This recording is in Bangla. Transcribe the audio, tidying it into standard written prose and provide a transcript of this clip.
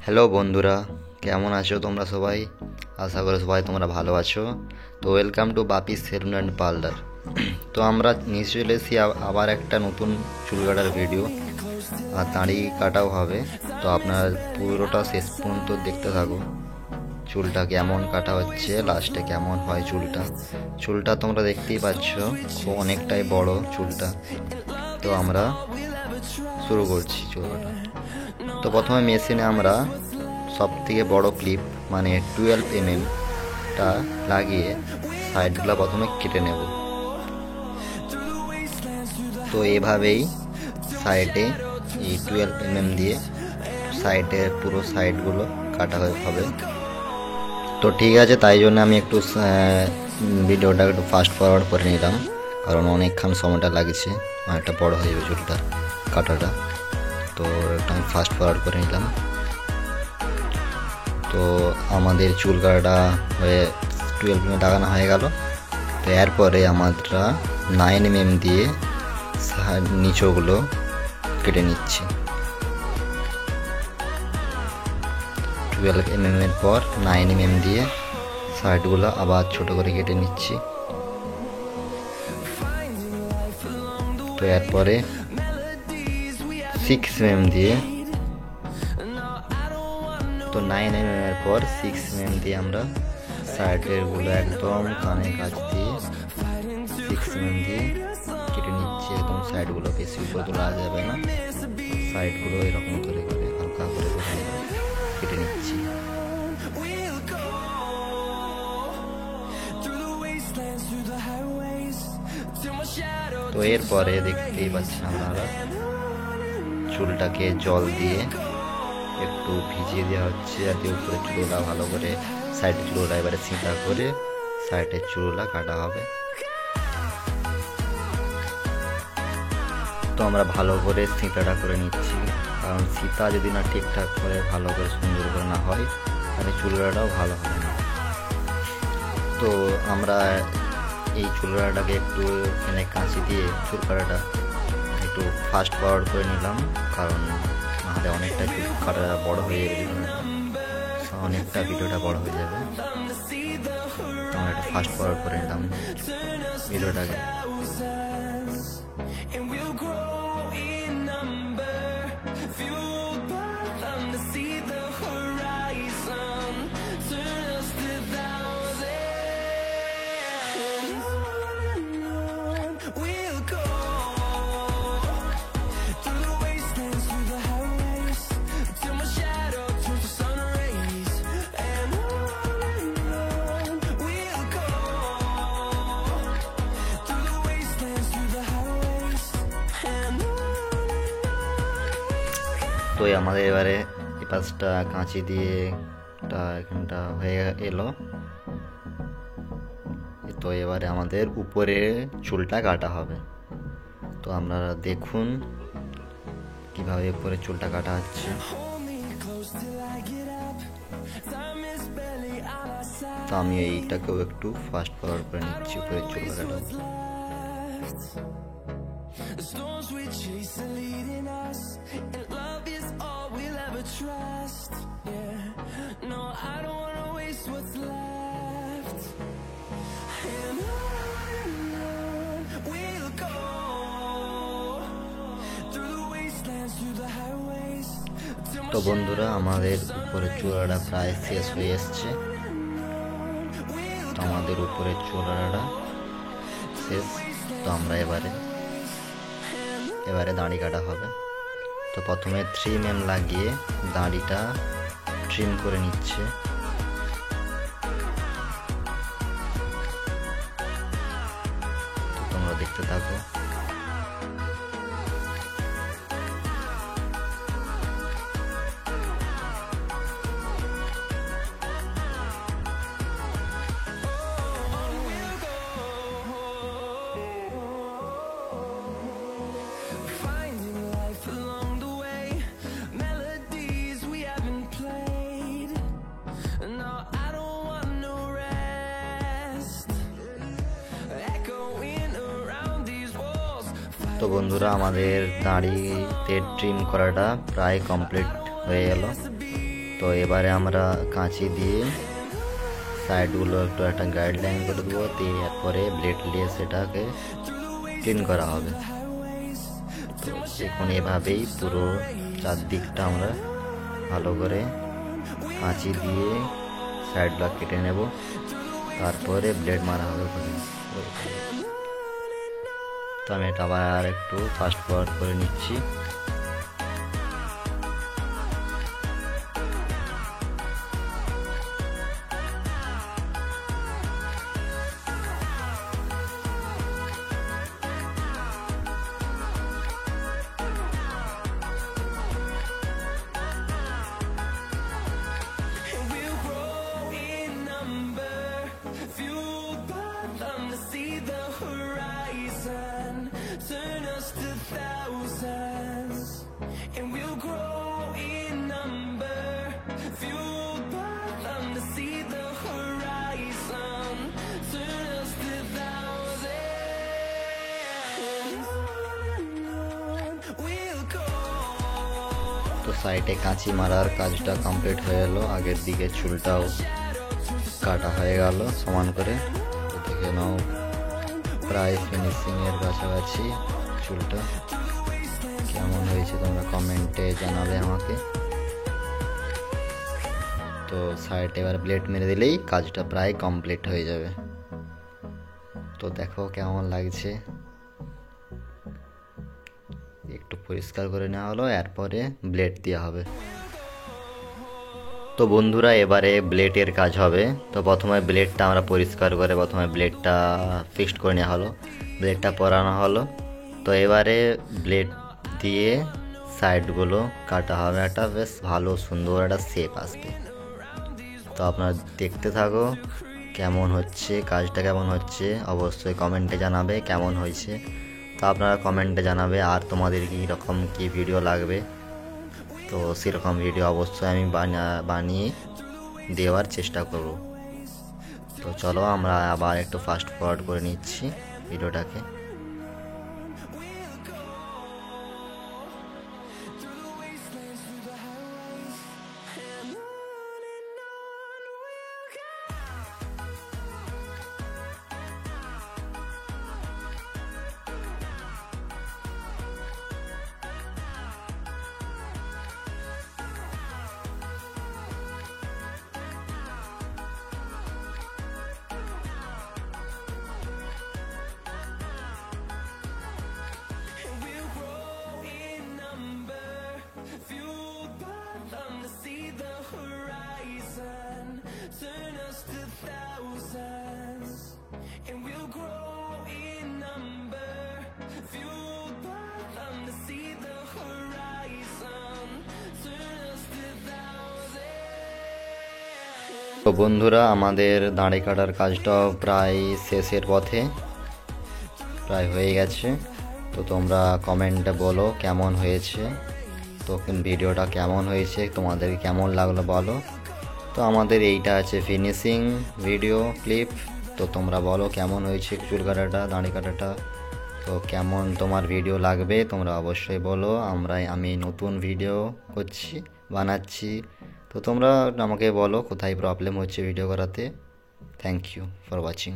হ্যালো বন্ধুরা, কেমন আছো তোমরা সবাই? আশা করি সবাই তোমরা ভালো আছো। তো welcome to Bapi salon and parlour. তো আমরা নিয়ে চলে এসেছি আবার একটা নতুন চুল কাটার ভিডিও, আর দাড়ি কাটাও হবে। তো আপনারা পুরোটা শেষ পর্যন্ত দেখতে থাকো, চুলটা কেমন কাটা হচ্ছে, লাস্টে কেমন হয় চুলটা তোমরা দেখতেই পাচ্ছ, খুব অনেকটাই বড় চুলটা। তো আমরা শুরু করছি চুল কাটা। তো প্রথমে মেশিনে আমরা সব থেকে বড় ক্লিপ মানে 12 mm লাগিয়ে সাইডগুলো প্রথমে কেটে নেব। তো এভাবেই সাইডে এই 12 mm দিয়ে সাইডে পুরো সাইডগুলো কাটা হবে। তো ঠিক আছে, তাই জন্য আমি একটু ভিডিওটা একটু ফাস্ট ফরওয়ার্ড করে নিলাম, কারণ অনেকক্ষণ সময়টা লাগছে, অনেকটা বড় হয়ে যাবে চুলটা কাটাটা। তো একটু আমি ফাস্ট ফরওয়ার্ড করে নিলাম। তো আমাদের চুল কাটা হয়ে 12 mm লাগানো হয়ে গেল। তো এরপরে আমরা 9 mm দিয়ে নিচগুলো কেটে নিচ্ছি। 12 mm এর পর 9 mm দিয়ে সাইডগুলো আবার ছোট করে কেটে নিচ্ছি। তো এরপরে 6 mm দিয়ে, তো 9 mm এর পর 6 mm দিয়ে আমরা সাইডের গুলো একদম কানে কাছ দিয়ে 6 mm দিয়ে কেটে নিচ্ছি। একদম সাইডগুলো বেশি উপরে তোলা যাবে না, সাইডগুলো এরকম করে করে হালকা করে কেটে নিচ্ছি। তো এরপরে দেখতেই পাচ্ছেন আপনারা, চুলটাকে জল দিয়ে একটু ভিজিয়ে দেওয়া হচ্ছে, যাতে উপরে চুলটা ভালো করে, সাইডের চুলটা এবারে সিধা করে সাইডের চুলটা কাটা হবে। তো আমরা ভালো করে সিঁতাটা করে নিচ্ছি, কারণ সিতা যদি না ঠিকঠাক করে ভালো করে সুন্দর করে না হয় তাহলে চুলটাও ভালো হবে না। তো আমরা এই চুলটাকে একটু এখানে কাঁচি দিয়ে চুল কাটাটা একটু ফাস্ট ফরওয়ার্ড করে নিলাম, কারণ নাহলে অনেকটা চুল কাটা বড় হয়ে যাবে, অনেকটা ভিডিওটা বড় হয়ে যাবে। আমরা একটু ফাস্ট ফরওয়ার্ড করে নিলাম ভিডিওটাকে। তো আমাদের এবারে এই পাশটা কাঁচি দিয়ে এখানটা হয়ে এলো। তো এবারে আমাদের উপরে চুলটা কাটা হবে। তো আপনারা দেখুন কিভাবে উপরে চুলটা কাটা হচ্ছে। তো আমি এইটাকেও একটু ফাস্ট ফরওয়ার্ড করে নিচ্ছি, উপরে চুল কাটাটা। The storms we chase are leading us, and love is all we'll ever trust. Yeah, no, I don't wanna waste what's left. And on we'll go, through the wastelands, through the highways. তো বন্ধুরা, আমাদের উপরে চূড়াটা প্রায় শেষ হয়ে এসছে। তো আমাদের উপরে চূড়াটা শেষ। তো আমরা এবারে দাড়ি কাটা হবে। তো প্রথমে 3 mm লাগিয়ে দাড়িটা ট্রিম করে নিচ্ছে। তো তোমরা দেখতে থাকো। তো বন্ধুরা, আমাদের দাড়িতে ট্রিম করাটা প্রায় কমপ্লিট হয়ে গেল। তো এবারে আমরা কাঁচি দিয়ে সাইডগুলো একটু একটা গাইডলাইন করে দেবো, দিয়ে এরপরে ব্লেড নিয়ে সেটাকে ক্লিন করা হবে। তো এখন এভাবেই পুরো চারদিকটা আমরা ভালো করে কাঁচি দিয়ে সাইডগুলো কেটে নেব, তারপরে ব্লেড মারা হবে। তো আমি এটা আবার একটু ফাস্ট ফরওয়ার্ড করে নিচ্ছি। তো সাইডে কাঁচি মারার কাজটা কমপ্লিট হয়ে গেল, আগের দিকে চুলটাও কাটা হয়ে গেল সমান করে। তো দেখে নাও প্রায় ফিনিশিংয়ের কাছাকাছি চুলটা। কেমন হয়েছে তোমরা কমেন্টে জানাবে আমাকে। তো সাইডে এবার ব্লেড মেরে দিলেই কাজটা প্রায় কমপ্লিট হয়ে যাবে। তো দেখো কেমন লাগছে, একটু পরিষ্কার করে নেওয়া হলো, এরপরে ব্লেড দেওয়া হবে। তো বন্ধুরা এবারে ব্লেডের কাজ হবে। তো প্রথমে ব্লেডটা আমরা পরিষ্কার করে প্রথমে ব্লেডটা ফিক্সড করে নেওয়া হলো, ব্লেডটা পরানো হলো। তো এবারে ব্লেড দিয়ে সাইডগুলো কাটা হবে, একটা বেশ ভালো সুন্দর একটা শেপ আসবে। তো আপনারা দেখতে থাকো কেমন হচ্ছে, কাজটা কেমন হচ্ছে অবশ্যই কমেন্টে জানাবে কেমন হয়েছে। তো আপনারা কমেন্টে জানাবে আর তোমাদের কী রকম কী ভিডিও লাগবে, তো সেরকম ভিডিও অবশ্যই আমি বানিয়ে দেওয়ার চেষ্টা করব। তো চলো আমরা আবার একটু ফাস্ট ফরওয়ার্ড করে নিচ্ছি ভিডিওটাকে। তো বন্ধুরা আমাদের দাড়ি কাটার কাজটাও প্রায় শেষের পথে, প্রায় হয়ে গেছে। তো তোমরা কমেন্টে বলো কেমন হয়েছে, তো ভিডিওটা কেমন হয়েছে, তোমাদের কেমন লাগলো বলো। তো আমাদের এইটা আছে ফিনিশিং ভিডিও ক্লিপ। তো তোমরা বলো কেমন হয়েছে চুল কাটাটা, দাড়ি কাটাটা। তো কেমন তোমার ভিডিও লাগবে তোমরা অবশ্যই বলো, আমি নতুন ভিডিও করছি, বানাচ্ছি। তো তোমরা আমাকে বলো কোথায় প্রবলেম হচ্ছে ভিডিও করাতে। Thank you for watching.